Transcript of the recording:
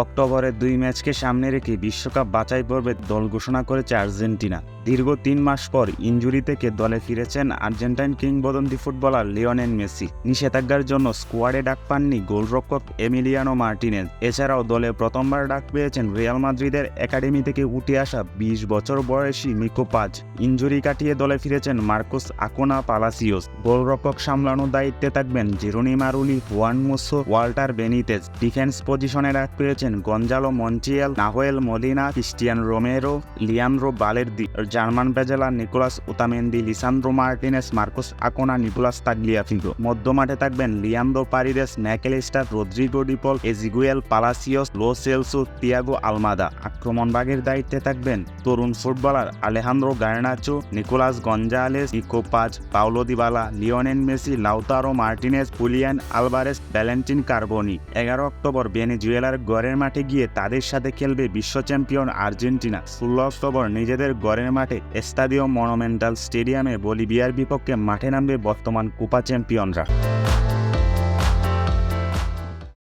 অক্টোবরে 2 ম্যাচকে সামনে রেখে বিশ্বকাপ বাছাই পর্বে দল ঘোষণা করেছে আর্জেন্টিনা। দীর্ঘ 3 মাস পর ইনজুরি থেকে দলে ফিরেছেন আর্জেন্টাইন কিংবদন্তি ফুটবলার লিওনেল মেসি। নিষেধাজ্ঞার জন্য স্কোয়াডে ডাক পাননি গোলরক্ষক এমিলিয়ানো মার্টিনেজ। এছাড়াও দলে প্রথমবার ডাক পেয়েছেন রিয়াল মাদ্রিদের একাডেমি থেকে উঠে আসা 20 বছর বয়সী নিকো পাজ। ইনজুরি কাটিয়ে দলে ফিরেছেন মার্কোস আকুনা পালাসিওস। গোলরক্ষক সামলানোর দায়িত্বে থাকবেন Geronimo Rulli, Juan Musso, Walter Benitez. Defence পজিশনে ডাক পেয়েছেন Gonzalo Montiel, Nahuel Molina, Cristian Romero, Leandro Balerdi. German Pezzella Nicolas Otamendi, Lisandro Martinez, Marcos Acuna, Nicolas Tagliafico. মধ্যমাঠে থাকবেন Leandro Paredes, Mac Allister, Rodrigo De Paul, Ezequiel Palacios, Lo Celso, Thiago Almada. আক্রমণভাগের দায়িত্বে থাকবেন তরুণ footballer Alejandro Garnacho, Nicolas Gonzalez, Nico Paz, Paulo Dybala, Lionel Messi, Lautaro Martinez, Julian Alvarez, Valentin Carboni. 11 October ভেনেজুয়েলার ঘরের মাঠে গিয়ে তাদের সাথে খেলবে বিশ্ব চ্যাম্পিয়ন আর্জেন্টিনা। 16 অক্টোবর নিজেদের ঘরের মাঠে এস্তাদিও মনুমেন্টাল স্টেডিয়ামে বলিভিয়ার বিপক্ষে মাঠে নামবে বর্তমান কোপা চ্যাম্পিয়নরা।